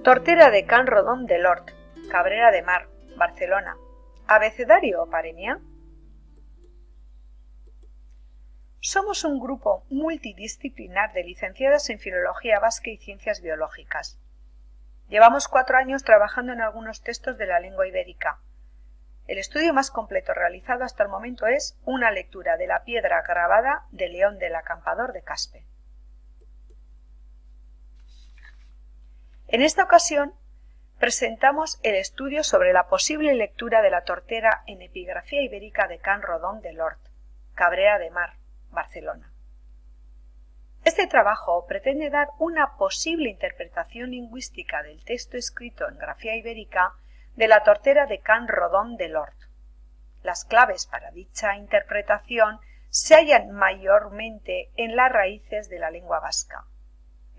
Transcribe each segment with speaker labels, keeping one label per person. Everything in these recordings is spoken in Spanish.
Speaker 1: Tortera de Can Rodon de Lord, Cabrera de Mar, Barcelona. ¿Abecedario o paremia? Somos un grupo multidisciplinar de licenciadas en Filología Vasca y Ciencias Biológicas. Llevamos 4 años trabajando en algunos textos de la lengua ibérica. El estudio más completo realizado hasta el momento es una lectura de la piedra grabada de León del Acampador de Caspe. En esta ocasión presentamos el estudio sobre la posible lectura de la tortera en epigrafía ibérica de Can Rodon de Lord, Cabrera de Mar, Barcelona. Este trabajo pretende dar una posible interpretación lingüística del texto escrito en grafía ibérica de la tortera de Can Rodon de Lord. Las claves para dicha interpretación se hallan mayormente en las raíces de la lengua vasca,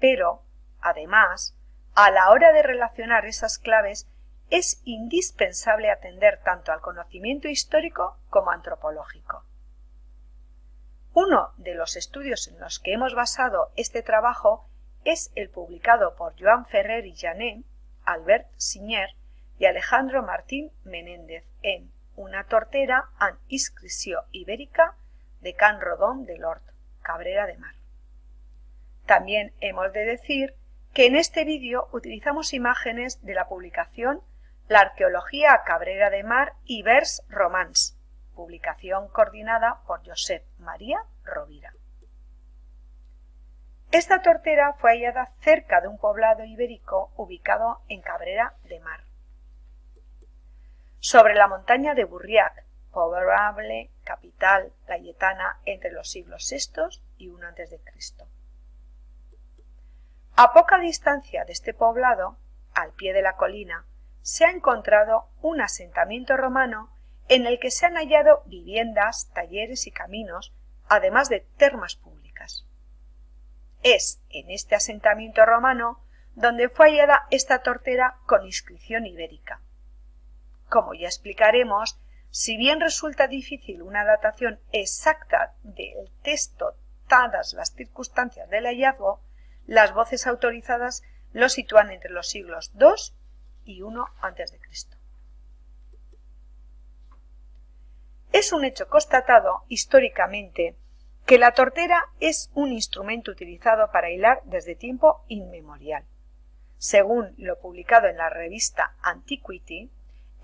Speaker 1: pero, además, a la hora de relacionar esas claves es indispensable atender tanto al conocimiento histórico como antropológico. Uno de los estudios en los que hemos basado este trabajo es el publicado por Joan Ferrer i Jané, Albert Signer y Alejandro Martín Menéndez en Una tortera en inscripció ibérica de Can Rodon de Lord, Cabrera de Mar. También hemos de decir que en este vídeo utilizamos imágenes de la publicación La arqueología a Cabrera de Mar y vers romans, publicación coordinada por Josep María Rovira. Esta tortera fue hallada cerca de un poblado ibérico ubicado en Cabrera de Mar, sobre la montaña de Burriac, poblable capital layetana entre los siglos VI y I a.C. A poca distancia de este poblado, al pie de la colina, se ha encontrado un asentamiento romano en el que se han hallado viviendas, talleres y caminos, además de termas públicas. Es en este asentamiento romano donde fue hallada esta tortera con inscripción ibérica. Como ya explicaremos, si bien resulta difícil una datación exacta del texto dadas las circunstancias del hallazgo, las voces autorizadas lo sitúan entre los siglos II y I a.C. Es un hecho constatado históricamente que la tortera es un instrumento utilizado para hilar desde tiempo inmemorial. Según lo publicado en la revista Antiquity,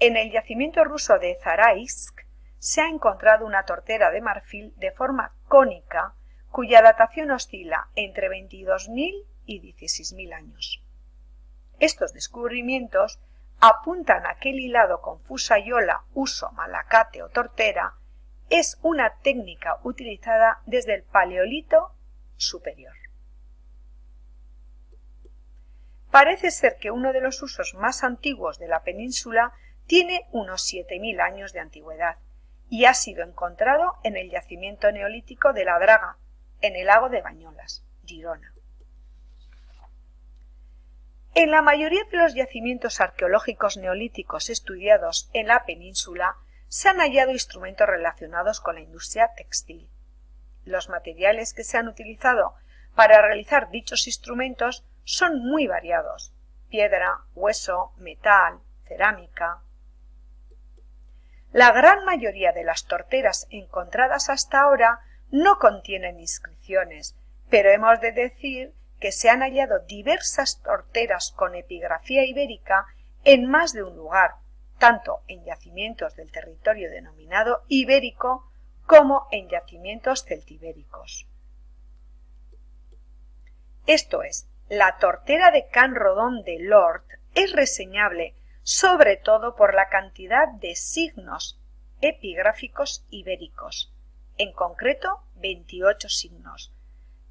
Speaker 1: en el yacimiento ruso de Zaraisk se ha encontrado una tortera de marfil de forma cónica cuya datación oscila entre 22.000 y 16.000 años. Estos descubrimientos apuntan a que el hilado con fusayola, uso, malacate o tortera es una técnica utilizada desde el Paleolito superior. Parece ser que uno de los usos más antiguos de la península tiene unos 7.000 años de antigüedad y ha sido encontrado en el yacimiento neolítico de La Draga, en el lago de Bañolas, Girona. En la mayoría de los yacimientos arqueológicos neolíticos estudiados en la península se han hallado instrumentos relacionados con la industria textil. Los materiales que se han utilizado para realizar dichos instrumentos son muy variados: piedra, hueso, metal, cerámica. La gran mayoría de las torteras encontradas hasta ahora no contienen inscripciones, pero hemos de decir que se han hallado diversas torteras con epigrafía ibérica en más de un lugar, tanto en yacimientos del territorio denominado ibérico como en yacimientos celtibéricos. Esto es, la tortera de Can Rodon de Lord es reseñable sobre todo por la cantidad de signos epigráficos ibéricos, en concreto 28 signos,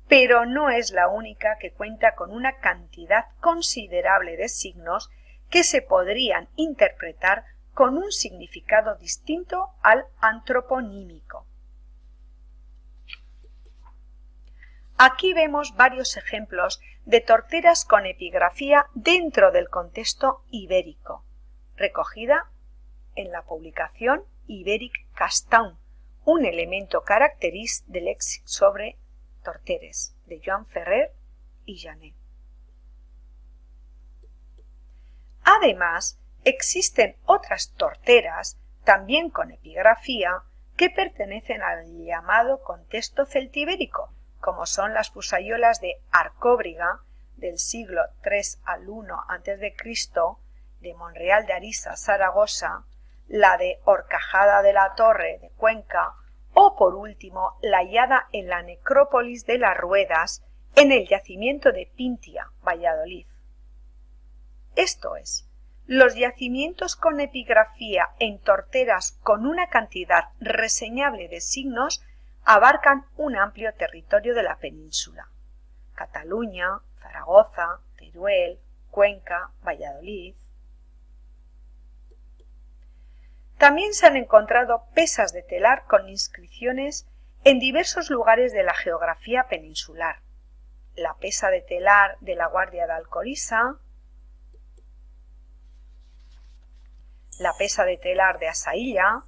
Speaker 1: pero no es la única que cuenta con una cantidad considerable de signos que se podrían interpretar con un significado distinto al antroponímico. Aquí vemos varios ejemplos de torteras con epigrafía dentro del contexto ibérico, recogida en la publicación Iberic Castaun, un elemento característico del léxico sobre torteres, de Joan Ferrer i Jané. Además, existen otras torteras, también con epigrafía, que pertenecen al llamado contexto celtibérico, como son las fusayolas de Arcóbriga, del siglo III al I a.C., de Monreal de Arisa, Zaragoza, la de Horcajada de la Torre, de Cuenca, o por último la hallada en la necrópolis de las Ruedas, en el yacimiento de Pintia, Valladolid. Esto es, los yacimientos con epigrafía en torteras con una cantidad reseñable de signos abarcan un amplio territorio de la península: Cataluña, Zaragoza, Teruel, Cuenca, Valladolid. También se han encontrado pesas de telar con inscripciones en diversos lugares de la geografía peninsular: la pesa de telar de la Guardia de Alcoriza, la pesa de telar de Asaílla.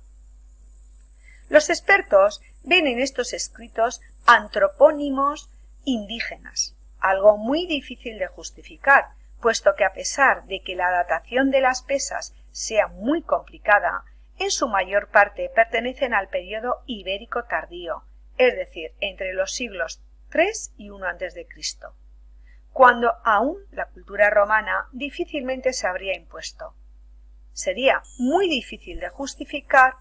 Speaker 1: Los expertos ven en estos escritos antropónimos indígenas, algo muy difícil de justificar, puesto que a pesar de que la datación de las pesas sea muy complicada, en su mayor parte pertenecen al periodo ibérico tardío, es decir, entre los siglos III y I a.C., cuando aún la cultura romana difícilmente se habría impuesto. Sería muy difícil de justificar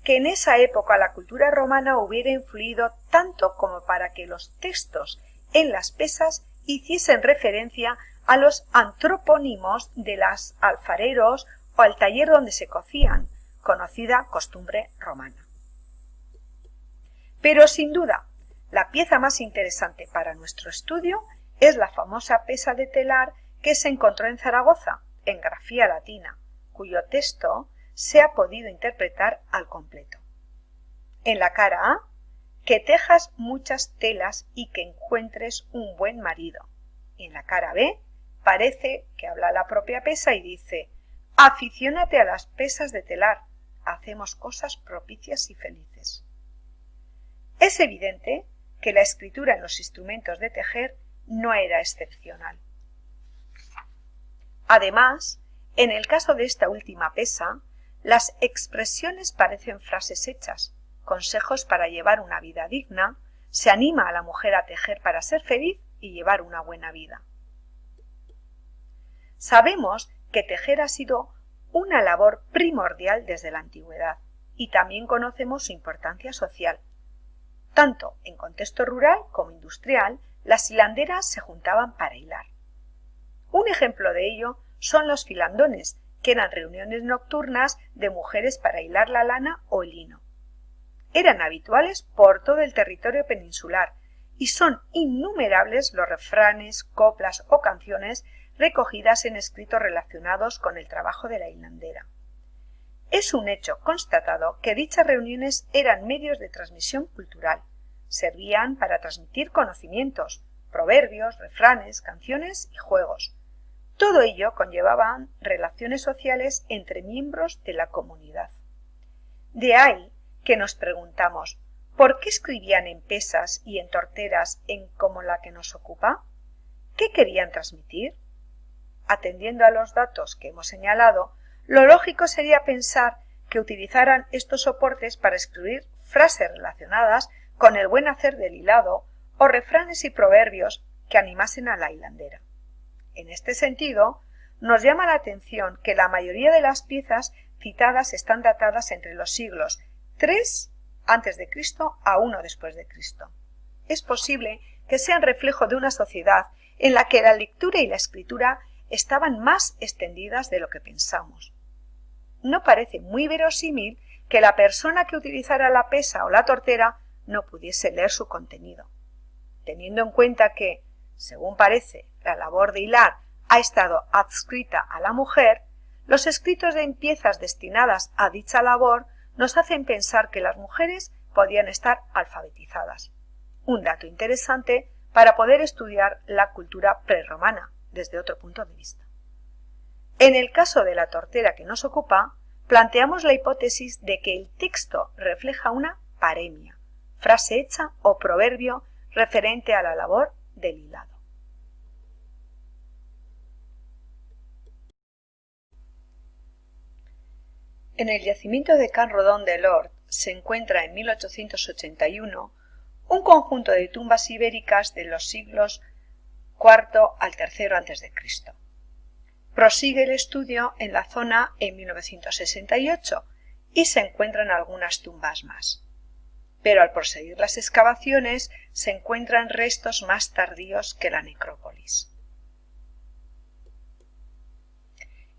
Speaker 1: que en esa época la cultura romana hubiera influido tanto como para que los textos en las pesas hiciesen referencia a los antropónimos de los alfareros o al taller donde se cocían, conocida costumbre romana. Pero sin duda, la pieza más interesante para nuestro estudio es la famosa pesa de telar que se encontró en Zaragoza, en grafía latina, cuyo texto se ha podido interpretar al completo. En la cara A, que tejas muchas telas y que encuentres un buen marido. Y en la cara B, parece que habla la propia pesa y dice: aficiónate a las pesas de telar, hacemos cosas propicias y felices. Es evidente que la escritura en los instrumentos de tejer no era excepcional. Además, en el caso de esta última pesa, las expresiones parecen frases hechas, consejos para llevar una vida digna, se anima a la mujer a tejer para ser feliz y llevar una buena vida. Sabemos que tejer ha sido una labor primordial desde la antigüedad y también conocemos su importancia social. Tanto en contexto rural como industrial, las hilanderas se juntaban para hilar. Un ejemplo de ello son los filandones, que eran reuniones nocturnas de mujeres para hilar la lana o el lino. Eran habituales por todo el territorio peninsular y son innumerables los refranes, coplas o canciones recogidas en escritos relacionados con el trabajo de la hilandera. Es un hecho constatado que dichas reuniones eran medios de transmisión cultural, servían para transmitir conocimientos, proverbios, refranes, canciones y juegos. Todo ello conllevaba relaciones sociales entre miembros de la comunidad. De ahí que nos preguntamos, ¿por qué escribían en pesas y en torteras como la que nos ocupa? ¿Qué querían transmitir? Atendiendo a los datos que hemos señalado, lo lógico sería pensar que utilizaran estos soportes para escribir frases relacionadas con el buen hacer del hilado o refranes y proverbios que animasen a la hilandera. En este sentido, nos llama la atención que la mayoría de las piezas citadas están datadas entre los siglos III a.C. a I después de Cristo. Es posible que sean reflejo de una sociedad en la que la lectura y la escritura estaban más extendidas de lo que pensamos. No parece muy verosímil que la persona que utilizara la pesa o la tortera no pudiese leer su contenido. Teniendo en cuenta que, según parece, la labor de hilar ha estado adscrita a la mujer, los escritos en piezas destinadas a dicha labor nos hacen pensar que las mujeres podían estar alfabetizadas. Un dato interesante para poder estudiar la cultura prerromana desde otro punto de vista. En el caso de la tortera que nos ocupa, planteamos la hipótesis de que el texto refleja una paremia, frase hecha o proverbio referente a la labor del hilado. En el yacimiento de Can Rodon de l'Hort se encuentra en 1881 un conjunto de tumbas ibéricas de los siglos IV al III a.C. Prosigue el estudio en la zona en 1968 y se encuentran algunas tumbas más. Pero al proseguir las excavaciones se encuentran restos más tardíos que la necrópolis.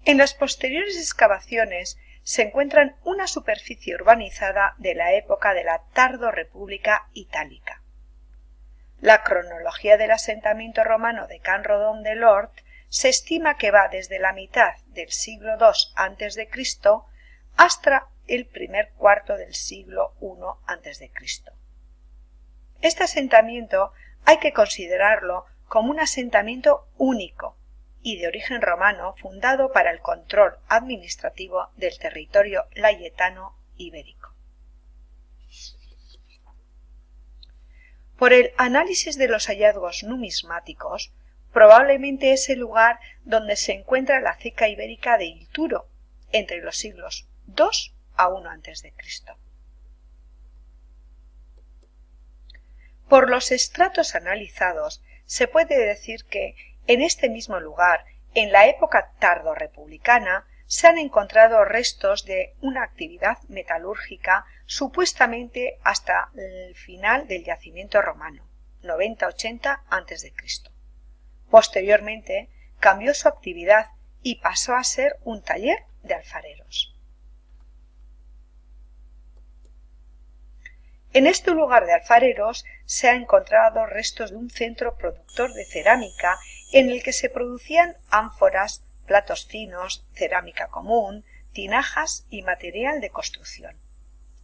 Speaker 1: En las posteriores excavaciones se encuentran una superficie urbanizada de la época de la Tardorrepública Itálica. La cronología del asentamiento romano de Can Rodon de l'Hort se estima que va desde la mitad del siglo II a.C. hasta el primer cuarto del siglo I a.C. Este asentamiento hay que considerarlo como un asentamiento único y de origen romano fundado para el control administrativo del territorio layetano ibérico. Por el análisis de los hallazgos numismáticos, probablemente es el lugar donde se encuentra la ceca ibérica de Ilturo, entre los siglos II a I a.C. Por los estratos analizados, se puede decir que en este mismo lugar, en la época tardorrepublicana, se han encontrado restos de una actividad metalúrgica supuestamente hasta el final del yacimiento romano, 90-80 a.C. Posteriormente cambió su actividad y pasó a ser un taller de alfareros. En este lugar de alfareros se han encontrado restos de un centro productor de cerámica en el que se producían ánforas, platos finos, cerámica común, tinajas y material de construcción.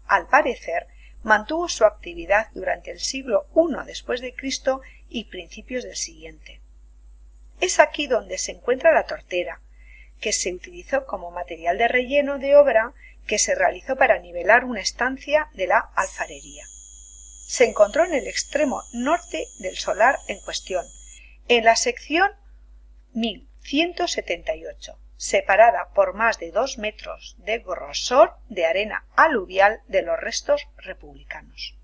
Speaker 1: Al parecer, mantuvo su actividad durante el siglo I después de Cristo y principios del siguiente. Es aquí donde se encuentra la tortera, que se utilizó como material de relleno de obra que se realizó para nivelar una estancia de la alfarería. Se encontró en el extremo norte del solar en cuestión, en la sección 1178, separada por más de 2 metros de grosor de arena aluvial de los restos republicanos.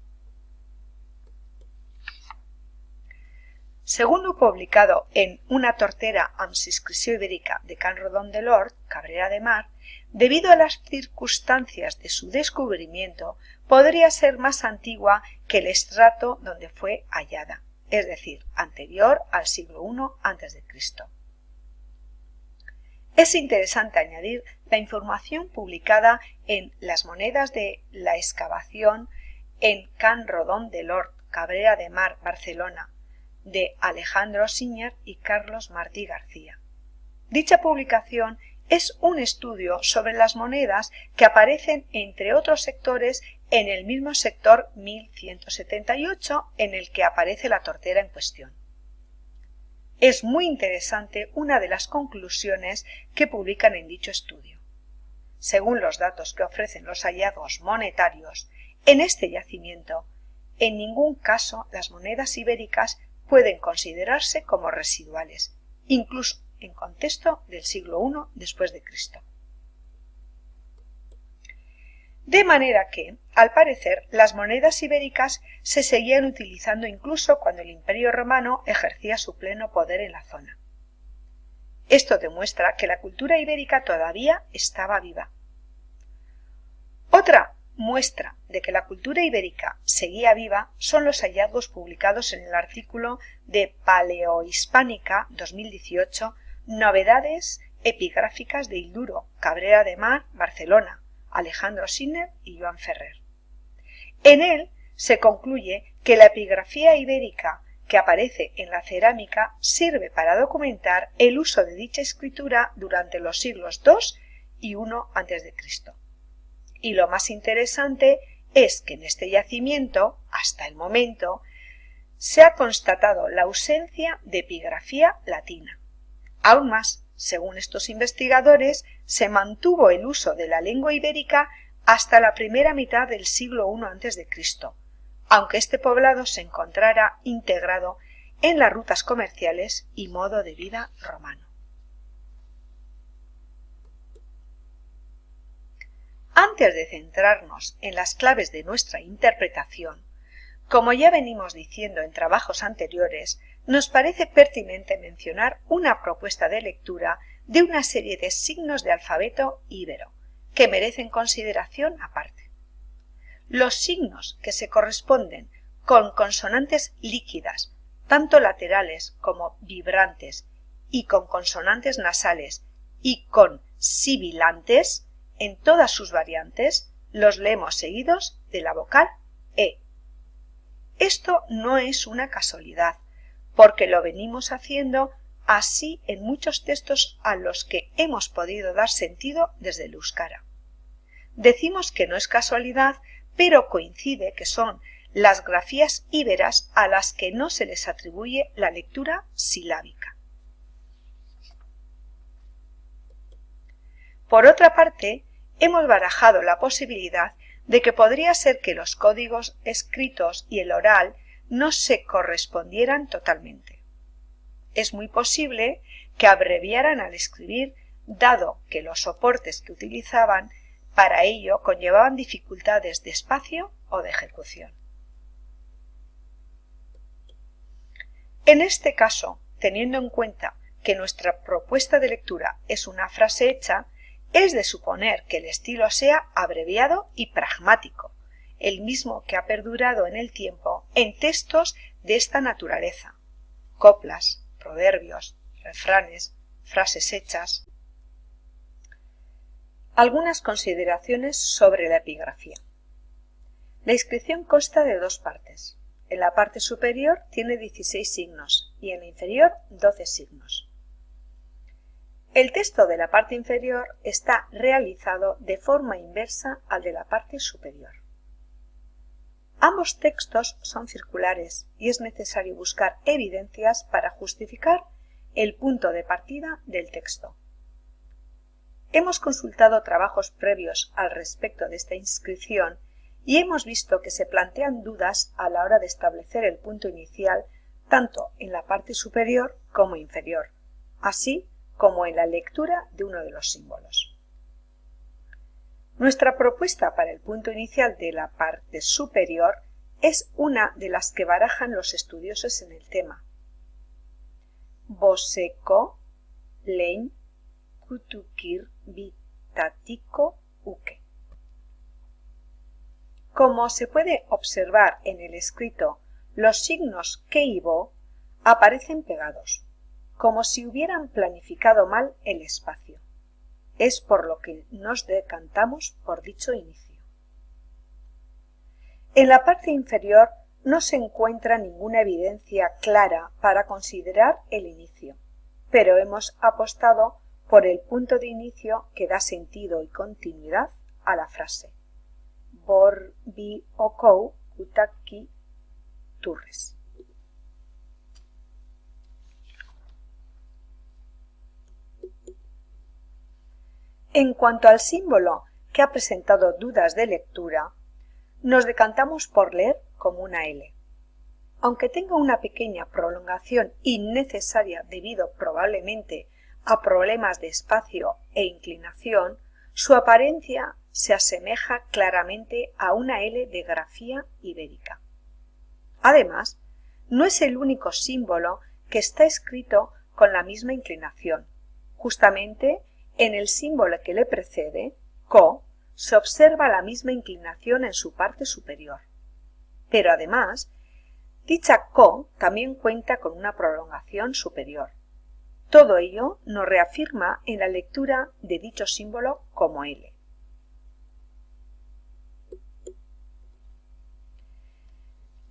Speaker 1: Según lo publicado en Una tortera amb inscripció ibérica de Can Rodon de l'Hort, Cabrera de Mar, debido a las circunstancias de su descubrimiento, podría ser más antigua que el estrato donde fue hallada, es decir, anterior al siglo I a.C. Es interesante añadir la información publicada en Las monedas de la excavación en Can Rodon de l'Hort, Cabrera de Mar, Barcelona, de Alejandro Siñer y Carlos Martí García. Dicha publicación es un estudio sobre las monedas que aparecen entre otros sectores en el mismo sector 1178 en el que aparece la tortera en cuestión. Es muy interesante una de las conclusiones que publican en dicho estudio. Según los datos que ofrecen los hallazgos monetarios, en este yacimiento, en ningún caso las monedas ibéricas pueden considerarse como residuales, incluso en contexto del siglo I después de Cristo. De manera que, al parecer, las monedas ibéricas se seguían utilizando incluso cuando el Imperio Romano ejercía su pleno poder en la zona. Esto demuestra que la cultura ibérica todavía estaba viva. Otra muestra de que la cultura ibérica seguía viva son los hallazgos publicados en el artículo de Paleohispánica 2018, Novedades epigráficas de Ilduro, Cabrera de Mar, Barcelona, Alejandro Siñer y Joan Ferrer. En él se concluye que la epigrafía ibérica que aparece en la cerámica sirve para documentar el uso de dicha escritura durante los siglos II y I a.C. Y lo más interesante es que en este yacimiento, hasta el momento, se ha constatado la ausencia de epigrafía latina. Aún más, según estos investigadores, se mantuvo el uso de la lengua ibérica hasta la primera mitad del siglo I a.C., aunque este poblado se encontrara integrado en las rutas comerciales y modo de vida romano. antes de centrarnos en las claves de nuestra interpretación, como ya venimos diciendo en trabajos anteriores, nos parece pertinente mencionar una propuesta de lectura de una serie de signos de alfabeto íbero, que merecen consideración aparte. Los signos que se corresponden con consonantes líquidas, tanto laterales como vibrantes, y con consonantes nasales y con sibilantes, en todas sus variantes, los leemos seguidos de la vocal E. Esto no es una casualidad, porque lo venimos haciendo así en muchos textos a los que hemos podido dar sentido desde el euskara. Decimos que no es casualidad, pero coincide que son las grafías íberas a las que no se les atribuye la lectura silábica. Por otra parte, hemos barajado la posibilidad de que podría ser que los códigos escritos y el oral no se correspondieran totalmente. Es muy posible que abreviaran al escribir, dado que los soportes que utilizaban para ello conllevaban dificultades de espacio o de ejecución. En este caso, teniendo en cuenta que nuestra propuesta de lectura es una frase hecha, es de suponer que el estilo sea abreviado y pragmático, el mismo que ha perdurado en el tiempo en textos de esta naturaleza: coplas, proverbios, refranes, frases hechas. Algunas consideraciones sobre la epigrafía. La inscripción consta de dos partes. En la parte superior tiene 16 signos y en la inferior 12 signos. El texto de la parte inferior está realizado de forma inversa al de la parte superior. Ambos textos son circulares y es necesario buscar evidencias para justificar el punto de partida del texto. Hemos consultado trabajos previos al respecto de esta inscripción y hemos visto que se plantean dudas a la hora de establecer el punto inicial tanto en la parte superior como inferior, así como en la lectura de uno de los símbolos. Nuestra propuesta para el punto inicial de la parte superior es una de las que barajan los estudiosos en el tema. Boseko lein kutukir bitatiko uke. Como se puede observar en el escrito, los signos ke y bo aparecen pegados, como si hubieran planificado mal el espacio. Es por lo que nos decantamos por dicho inicio. En la parte inferior no se encuentra ninguna evidencia clara para considerar el inicio, pero hemos apostado por el punto de inicio que da sentido y continuidad a la frase. Bor bi okou utaki turres. En cuanto al símbolo que ha presentado dudas de lectura, nos decantamos por leer como una L. Aunque tenga una pequeña prolongación innecesaria debido probablemente a problemas de espacio e inclinación, su apariencia se asemeja claramente a una L de grafía ibérica. Además, no es el único símbolo que está escrito con la misma inclinación. Justamente en el símbolo que le precede, ko, se observa la misma inclinación en su parte superior. Pero además, dicha ko también cuenta con una prolongación superior. Todo ello nos reafirma en la lectura de dicho símbolo como L.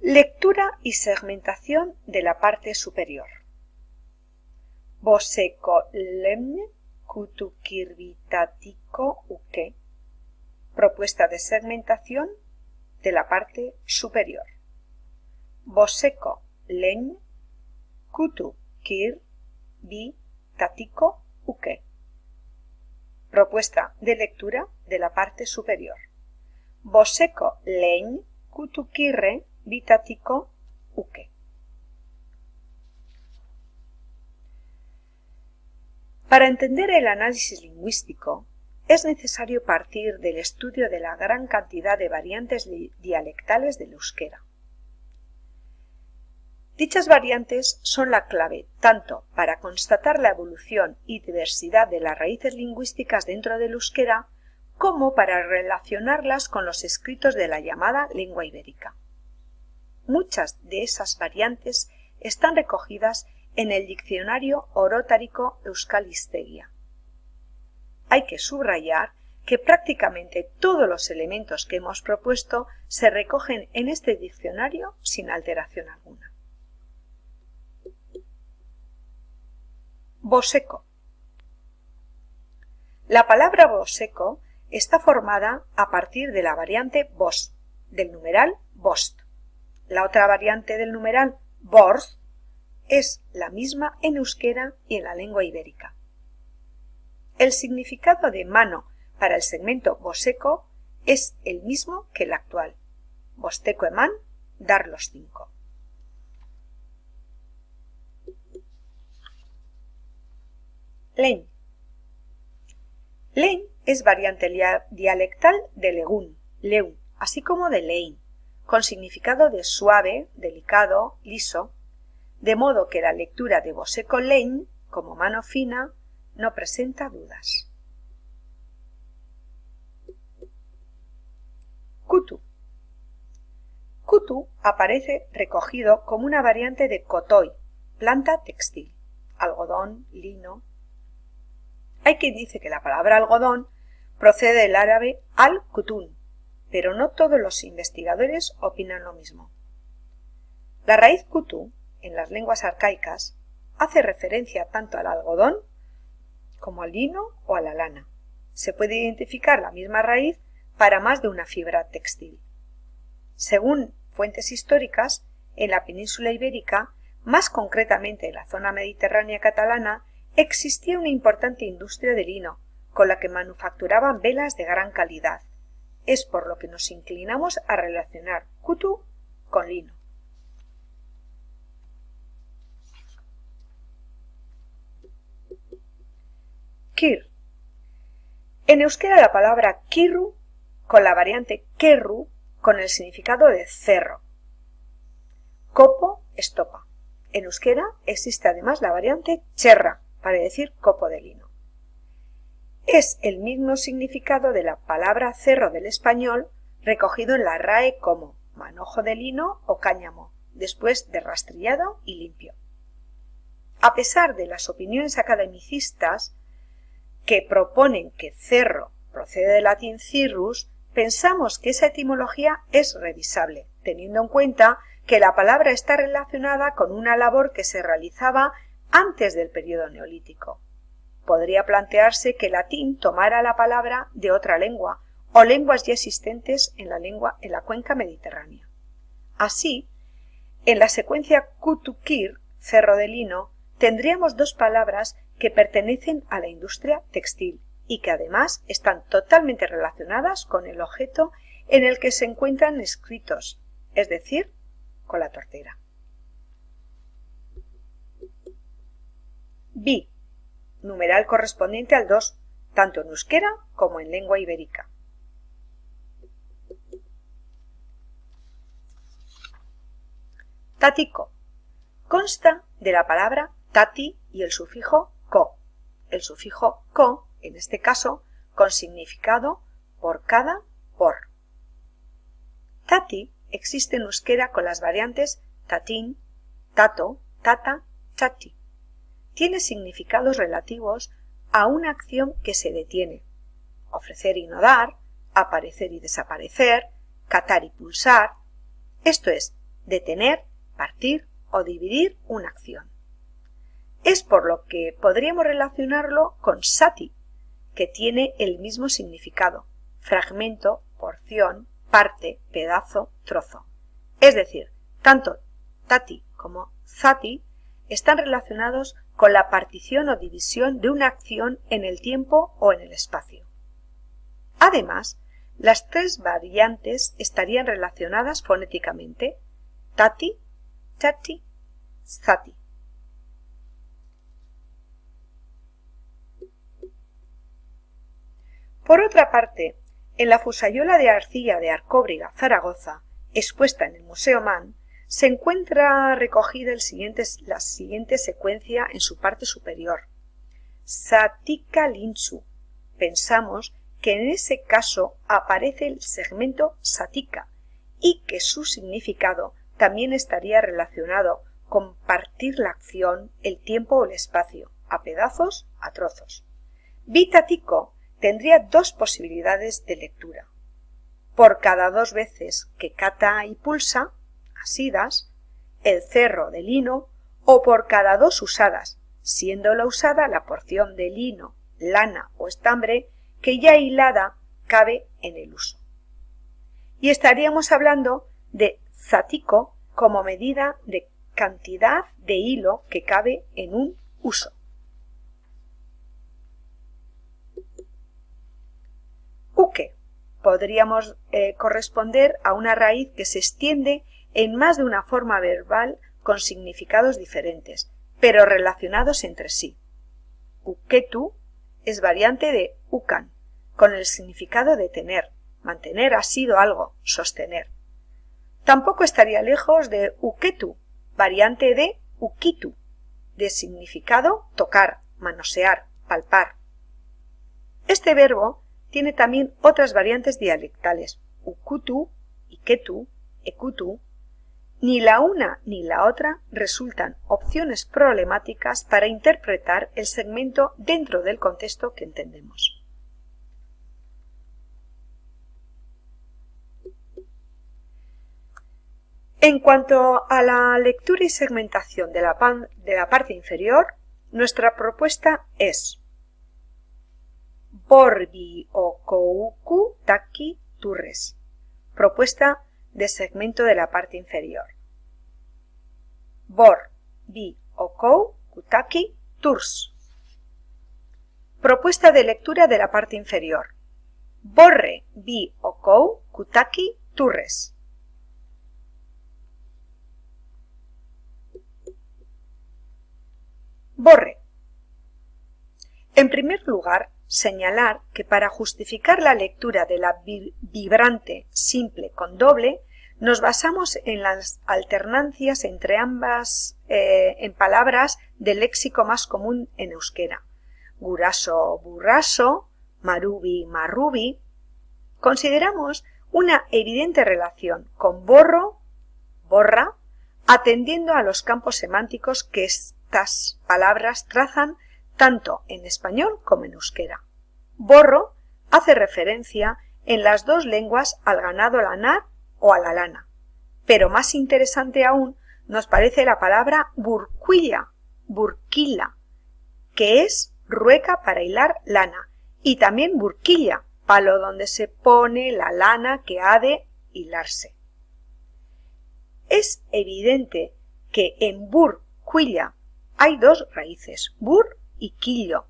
Speaker 1: Lectura y segmentación de la parte superior. Boseko lemne kutukirbitatiko uke. Propuesta de segmentación de la parte superior. Boseko lemne kutukirbitatiko uke. Propuesta de lectura de la parte superior. Boseko lemne kutukirre bitatiko uke. Para entender el análisis lingüístico, es necesario partir del estudio de la gran cantidad de variantes dialectales del euskera. Dichas variantes son la clave tanto para constatar la evolución y diversidad de las raíces lingüísticas dentro del euskera, como para relacionarlas con los escritos de la llamada lengua ibérica. Muchas de esas variantes están recogidas en el diccionario orotárico Euskal Hiztegia. Hay que subrayar que prácticamente todos los elementos que hemos propuesto se recogen en este diccionario sin alteración alguna. Boseco. La palabra boseco está formada a partir de la variante bos, del numeral bost. La otra variante del numeral borz es la misma en euskera y en la lengua ibérica. El significado de mano para el segmento boseco es el mismo que el actual. Bosteko eman, dar los 5. Lein. Lein es variante dialectal de legún, leun, así como de lein, con significado de suave, delicado, liso, de modo que la lectura de boseco lein, como mano fina, no presenta dudas. Kutu. Kutu aparece recogido como una variante de kotoi, planta textil, algodón, lino. Hay quien dice que la palabra algodón procede del árabe al-kutun, pero no todos los investigadores opinan lo mismo. La raíz kutu, en las lenguas arcaicas, hace referencia tanto al algodón como al lino o a la lana. Se puede identificar la misma raíz para más de una fibra textil. Según fuentes históricas, en la península ibérica, más concretamente en la zona mediterránea catalana, existía una importante industria de lino, con la que manufacturaban velas de gran calidad. Es por lo que nos inclinamos a relacionar kutu con lino. Kir. En euskera la palabra kirru con la variante kerru con el significado de cerro. Copo, estopa. En euskera existe además la variante cherra para decir copo de lino. Es el mismo significado de la palabra cerro del español recogido en la RAE como manojo de lino o cáñamo, después de rastrillado y limpio. A pesar de las opiniones academicistas que proponen que cerro procede del latín cirrus, pensamos que esa etimología es revisable, teniendo en cuenta que la palabra está relacionada con una labor que se realizaba antes del periodo neolítico. Podría plantearse que el latín tomara la palabra de otra lengua o lenguas ya existentes en la cuenca mediterránea. Así, en la secuencia kutu-kir, cerro de lino, tendríamos dos palabras que pertenecen a la industria textil y que además están totalmente relacionadas con el objeto en el que se encuentran escritos, es decir, con la tortera. Bi, numeral correspondiente al 2, tanto en euskera como en lengua ibérica. Tatiko. Consta de la palabra tati y el sufijo ko. El sufijo ko, en este caso, con significado por cada, por. Tati existe en euskera con las variantes tatín, tato, tata, tati. Tiene significados relativos a una acción que se detiene: ofrecer y no dar, aparecer y desaparecer, catar y pulsar. Esto es, detener, partir o dividir una acción. Es por lo que podríamos relacionarlo con sati, que tiene el mismo significado: fragmento, porción, parte, pedazo, trozo. Es decir, tanto tati como zati están relacionados con la partición o división de una acción en el tiempo o en el espacio. Además, las tres variantes estarían relacionadas fonéticamente: tati, chati, zati. Por otra parte, en la fusayola de arcilla de Arcóbriga, Zaragoza, expuesta en el Museo Mann, se encuentra recogida la siguiente secuencia en su parte superior. Satika Linsu. Pensamos que en ese caso aparece el segmento satika y que su significado también estaría relacionado con partir la acción, el tiempo o el espacio, a pedazos, a trozos. Vitatiko tendría dos posibilidades de lectura. Por cada 2 veces que cata y pulsa, asidas, el cerro de lino, o por cada 2 usadas, siendo la usada la porción de lino, lana o estambre que ya hilada cabe en el uso. Y estaríamos hablando de zatiko como medida de cantidad de hilo que cabe en un uso. Uke podríamos corresponder a una raíz que se extiende en más de una forma verbal con significados diferentes, pero relacionados entre sí. Uketu es variante de ukan, con el significado de tener, mantener asido algo, sostener. Tampoco estaría lejos de uketu, variante de ukitu, de significado tocar, manosear, palpar. Este verbo tiene también otras variantes dialectales, ukutu, iketu, ekutu. Ni la una ni la otra resultan opciones problemáticas para interpretar el segmento dentro del contexto que entendemos. En cuanto a la lectura y segmentación de la parte inferior, nuestra propuesta es Borbi o Kouku Taki Turres, propuesta de segmento de la parte inferior. Bor, Bi o Kou, Kutaki, Turs. Propuesta de lectura de la parte inferior. Borre, Bi o Kou, Kutaki, Turres. Borre. En primer lugar, señalar que para justificar la lectura de la vibrante simple con doble, nos basamos en las alternancias entre ambas en palabras del léxico más común en euskera. Guraso, burraso, marubi, marrubi. Consideramos una evidente relación con borro, borra, atendiendo a los campos semánticos que estas palabras trazan tanto en español como en euskera. Borro hace referencia en las dos lenguas al ganado lanar o a la lana, pero más interesante aún nos parece la palabra burquilla, burquila, que es rueca para hilar lana, y también burquilla, palo donde se pone la lana que ha de hilarse. Es evidente que en burquilla hay dos raíces, bur y quillo,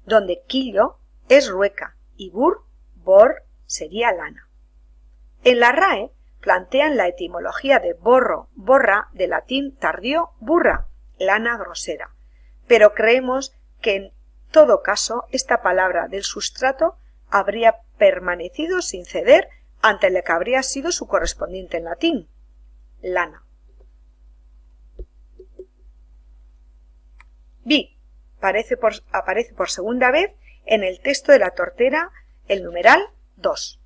Speaker 1: donde quillo es rueca y bor sería lana. En la RAE plantean la etimología de borro, borra, de latín tardío burra, lana grosera, pero creemos que en todo caso esta palabra del sustrato habría permanecido sin ceder ante lo que habría sido su correspondiente en latín, lana. Bi aparece por segunda vez en el texto de la tortera el numeral 2.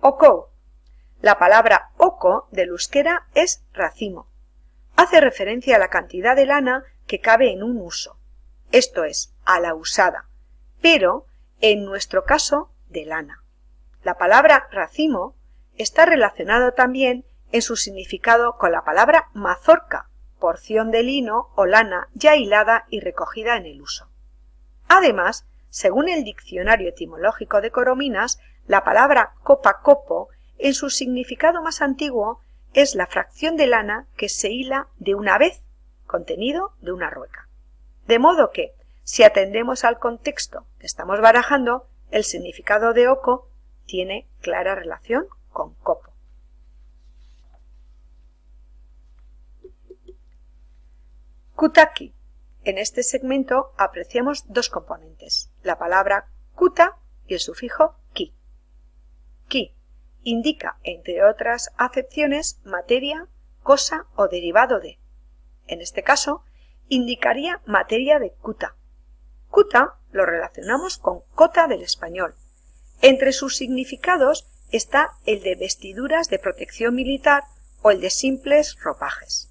Speaker 1: Oko. La palabra oko del euskera es racimo. Hace referencia a la cantidad de lana que cabe en un uso, esto es, a la usada, pero en nuestro caso de lana. La palabra racimo está relacionado también en su significado con la palabra mazorca, porción de lino o lana ya hilada y recogida en el uso. Además, según el diccionario etimológico de Corominas, la palabra copa-copo, en su significado más antiguo, es la fracción de lana que se hila de una vez, contenido de una rueca. De modo que, si atendemos al contexto que estamos barajando, el significado de oco tiene clara relación con copo. Kutaki. En este segmento apreciamos dos componentes, la palabra kuta y el sufijo ki. Ki indica, entre otras acepciones, materia, cosa o derivado de. En este caso, indicaría materia de kuta. Kuta lo relacionamos con kota del español. Entre sus significados está el de vestiduras de protección militar o el de simples ropajes.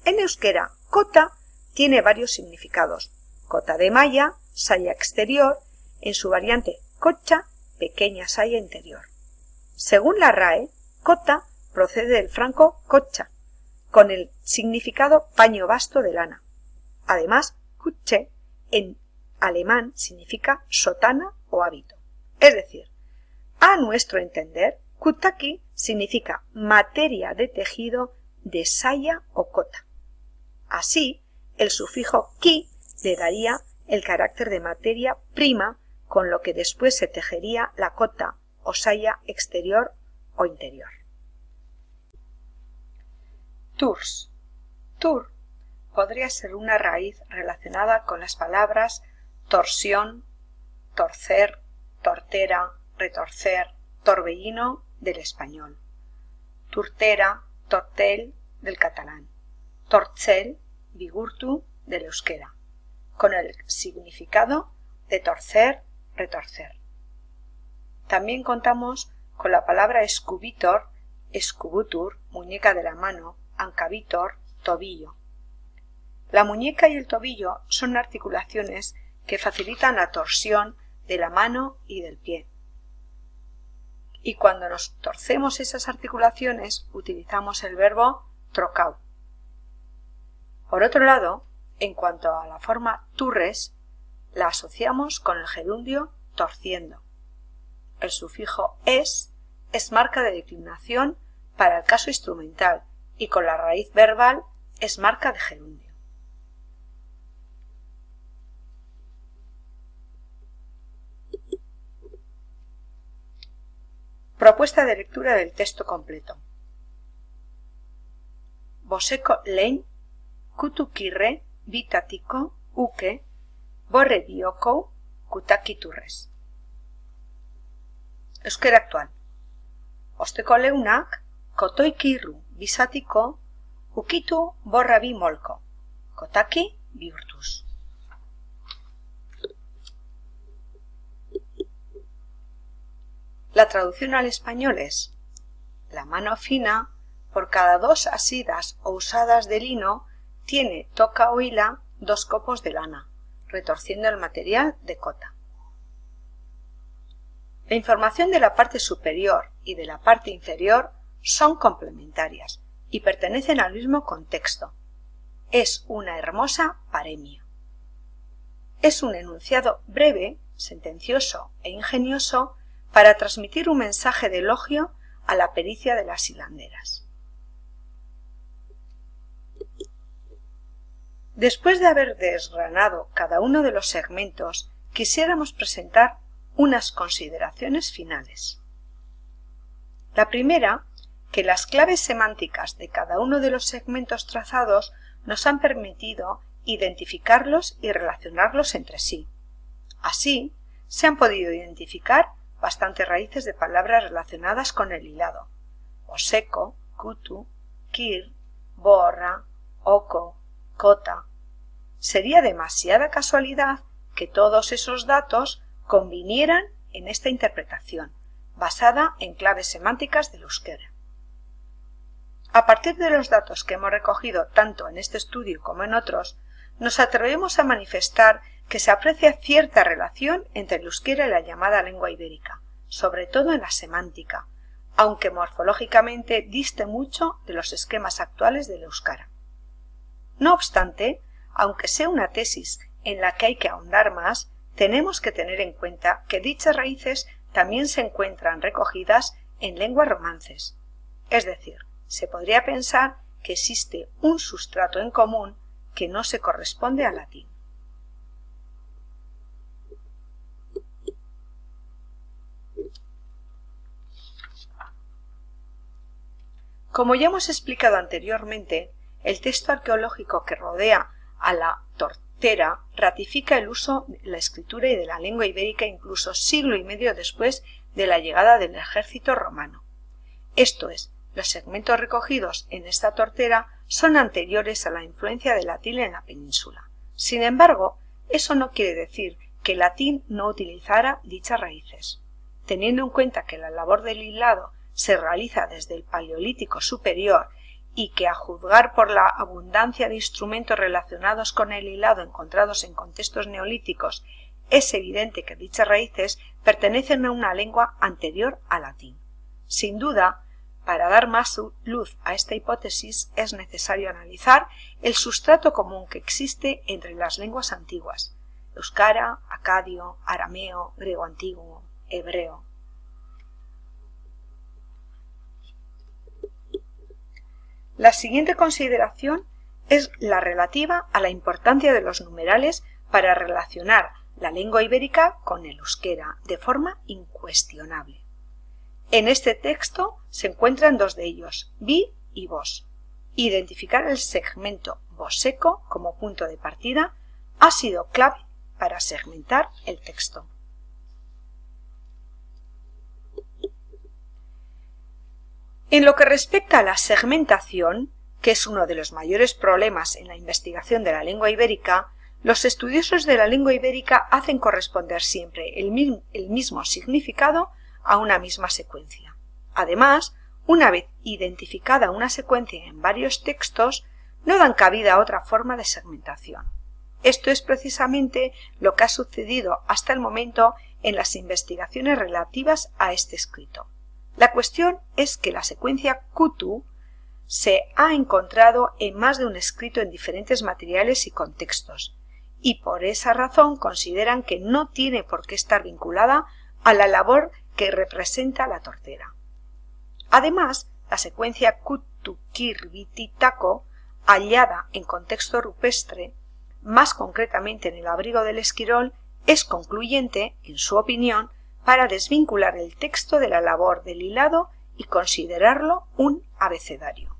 Speaker 1: En euskera, kota tiene varios significados. Cota de malla, saya exterior, en su variante cocha, pequeña saya interior. Según la RAE, cota procede del franco cocha, con el significado paño vasto de lana. Además, Kutsche en alemán significa sotana o hábito. Es decir, a nuestro entender, kutaki significa materia de tejido de saya o cota. Así, el sufijo ki le daría el carácter de materia prima con lo que después se tejería la cota o saya exterior o interior. Turs. Tur podría ser una raíz relacionada con las palabras torsión, torcer, tortera, retorcer, torbellino del español, turtera, tortel del catalán, torcel, bigurtu del euskera, con el significado de torcer, retorcer. También contamos con la palabra escubitor, escubutur, muñeca de la mano, ancabitor, tobillo. La muñeca y el tobillo son articulaciones que facilitan la torsión de la mano y del pie. Y cuando nos torcemos esas articulaciones utilizamos el verbo trocau. Por otro lado, en cuanto a la forma turres, la asociamos con el gerundio torciendo. El sufijo es marca de declinación para el caso instrumental y con la raíz verbal es marca de gerundio. Propuesta de lectura del texto completo. Boseko lein, kutukirre, bitatiko, uke, borre bioko, kutakiturres. Euskera actual. Osteko leunak, kotoikirru bizatiko, ukitu borra bi molko, kotaki bihurtuz. La traducción al español es: la mano fina, por cada 2 asidas o usadas de lino, tiene toca o hila 2 copos de lana, retorciendo el material de cota. La información de la parte superior y de la parte inferior son complementarias y pertenecen al mismo contexto. Es una hermosa paremia. Es un enunciado breve, sentencioso e ingenioso para transmitir un mensaje de elogio a la pericia de las hilanderas. Después de haber desgranado cada uno de los segmentos, quisiéramos presentar unas consideraciones finales. La primera, que las claves semánticas de cada uno de los segmentos trazados nos han permitido identificarlos y relacionarlos entre sí. Así, se han podido identificar bastantes raíces de palabras relacionadas con el hilado: oseko, kutu, kir, borra, oko, cota. Sería demasiada casualidad que todos esos datos convinieran en esta interpretación, basada en claves semánticas del euskera. A partir de los datos que hemos recogido tanto en este estudio como en otros, nos atrevemos a manifestar que se aprecia cierta relación entre el euskera y la llamada lengua ibérica, sobre todo en la semántica, aunque morfológicamente diste mucho de los esquemas actuales del euskara. No obstante, aunque sea una tesis en la que hay que ahondar más, tenemos que tener en cuenta que dichas raíces también se encuentran recogidas en lenguas romances. Es decir, se podría pensar que existe un sustrato en común que no se corresponde al latín. Como ya hemos explicado anteriormente, el texto arqueológico que rodea a la tortera ratifica el uso de la escritura y de la lengua ibérica incluso siglo y medio después de la llegada del ejército romano. Esto es, los segmentos recogidos en esta tortera son anteriores a la influencia del latín en la península. Sin embargo, eso no quiere decir que el latín no utilizara dichas raíces. Teniendo en cuenta que la labor del hilado se realiza desde el Paleolítico superior y que, a juzgar por la abundancia de instrumentos relacionados con el hilado encontrados en contextos neolíticos, es evidente que dichas raíces pertenecen a una lengua anterior al latín. Sin duda, para dar más luz a esta hipótesis es necesario analizar el sustrato común que existe entre las lenguas antiguas: euskara, acadio, arameo, griego antiguo, hebreo. La siguiente consideración es la relativa a la importancia de los numerales para relacionar la lengua ibérica con el euskera de forma incuestionable. En este texto se encuentran dos de ellos, bi y vos. Identificar el segmento voseco como punto de partida ha sido clave para segmentar el texto. En lo que respecta a la segmentación, que es uno de los mayores problemas en la investigación de la lengua ibérica, los estudiosos de la lengua ibérica hacen corresponder siempre el mismo significado a una misma secuencia. Además, una vez identificada una secuencia en varios textos, no dan cabida a otra forma de segmentación. Esto es precisamente lo que ha sucedido hasta el momento en las investigaciones relativas a este escrito. La cuestión es que la secuencia Kutu se ha encontrado en más de un escrito en diferentes materiales y contextos, y por esa razón consideran que no tiene por qué estar vinculada a la labor que representa la tortera. Además, la secuencia Kutu-Kirbiti-Tako, hallada en contexto rupestre, más concretamente en el abrigo del Esquirol, es concluyente, en su opinión, para desvincular el texto de la labor del hilado y considerarlo un abecedario.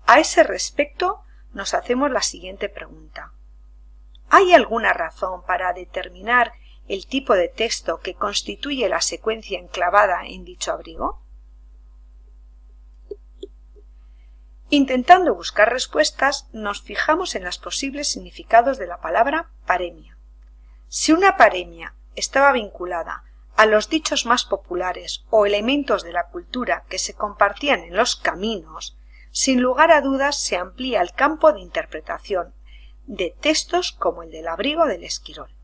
Speaker 1: A ese respecto, nos hacemos la siguiente pregunta. ¿Hay alguna razón para determinar el tipo de texto que constituye la secuencia enclavada en dicho abrigo? Intentando buscar respuestas, nos fijamos en los posibles significados de la palabra paremia. Si una paremia estaba vinculada a los dichos más populares o elementos de la cultura que se compartían en los caminos, sin lugar a dudas se amplía el campo de interpretación de textos como el del abrigo del Esquirol.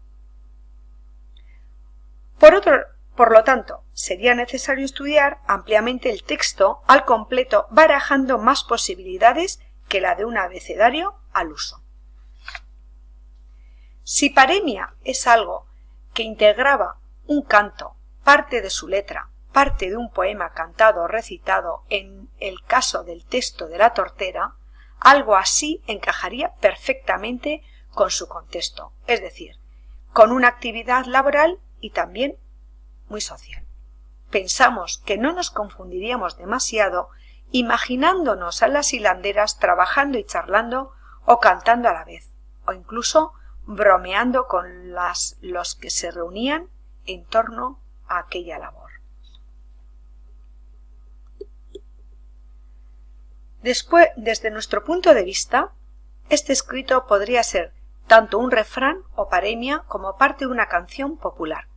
Speaker 1: Por lo tanto, sería necesario estudiar ampliamente el texto al completo, barajando más posibilidades que la de un abecedario al uso. Si paremia es algo que integraba un canto, parte de su letra, parte de un poema cantado o recitado en el caso del texto de la tortera, algo así encajaría perfectamente con su contexto, es decir, con una actividad laboral y también muy social. Pensamos que no nos confundiríamos demasiado imaginándonos a las hilanderas trabajando y charlando o cantando a la vez, o incluso bromeando con los que se reunían en torno a aquella labor. Después, desde nuestro punto de vista, este escrito podría ser tanto un refrán o paremia como parte de una canción popular.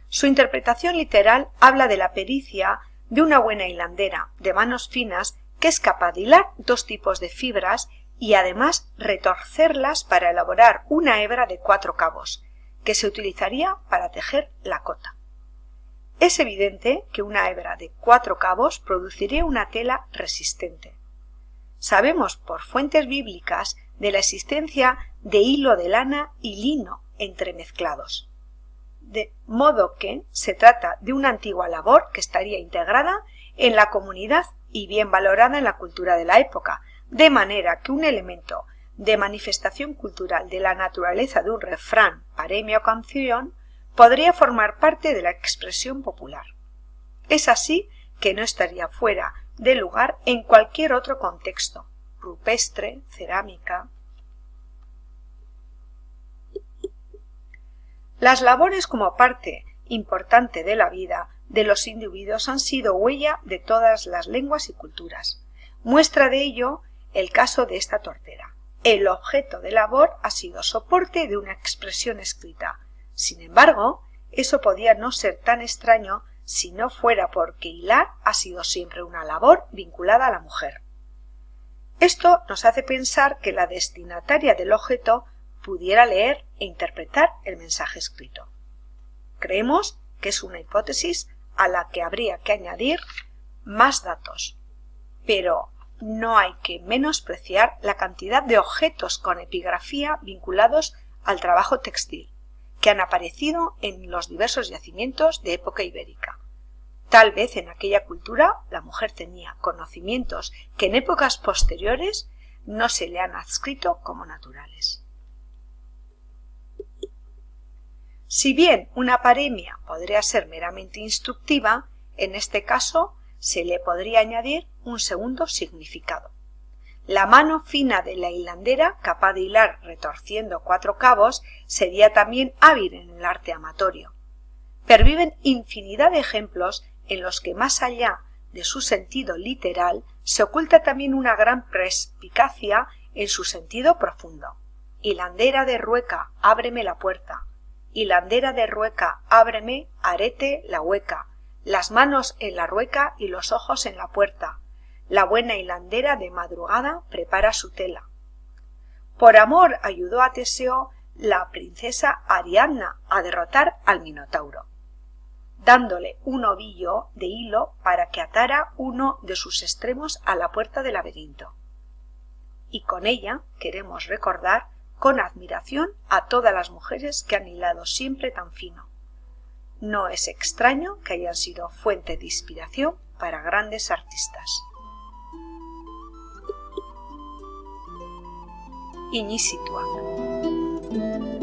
Speaker 1: Su interpretación literal habla de la pericia de una buena hilandera de manos finas que es capaz de hilar dos tipos de fibras y además retorcerlas para elaborar una hebra de 4 cabos, que se utilizaría para tejer la cota. Es evidente que una hebra de 4 cabos produciría una tela resistente. Sabemos por fuentes bíblicas de la existencia de hilo de lana y lino entremezclados. De modo que se trata de una antigua labor que estaría integrada en la comunidad y bien valorada en la cultura de la época, de manera que un elemento de manifestación cultural de la naturaleza de un refrán, paremia o canción podría formar parte de la expresión popular. Es así que no estaría fuera de lugar en cualquier otro contexto, rupestre, cerámica. Las labores como parte importante de la vida de los individuos han sido huella de todas las lenguas y culturas. Muestra de ello el caso de esta tortera. El objeto de labor ha sido soporte de una expresión escrita. Sin embargo, eso podía no ser tan extraño si no fuera porque hilar ha sido siempre una labor vinculada a la mujer. Esto nos hace pensar que la destinataria del objeto pudiera leer e interpretar el mensaje escrito. Creemos que es una hipótesis a la que habría que añadir más datos, pero no hay que menospreciar la cantidad de objetos con epigrafía vinculados al trabajo textil que han aparecido en los diversos yacimientos de época ibérica. Tal vez en aquella cultura la mujer tenía conocimientos que en épocas posteriores no se le han adscrito como naturales. Si bien una paremia podría ser meramente instructiva, en este caso se le podría añadir un segundo significado. La mano fina de la hilandera, capaz de hilar retorciendo 4 cabos, sería también hábil en el arte amatorio. Perviven infinidad de ejemplos en los que más allá de su sentido literal se oculta también una gran perspicacia en su sentido profundo. Hilandera de rueca, ábreme la puerta. Hilandera de rueca, ábreme, arete la hueca, las manos en la rueca y los ojos en la puerta. La buena hilandera de madrugada prepara su tela. Por amor ayudó a Teseo la princesa Ariadna a derrotar al Minotauro, dándole un ovillo de hilo para que atara uno de sus extremos a la puerta del laberinto. Y con ella queremos recordar con admiración a todas las mujeres que han hilado siempre tan fino. No es extraño que hayan sido fuente de inspiración para grandes artistas. Iñi Situang.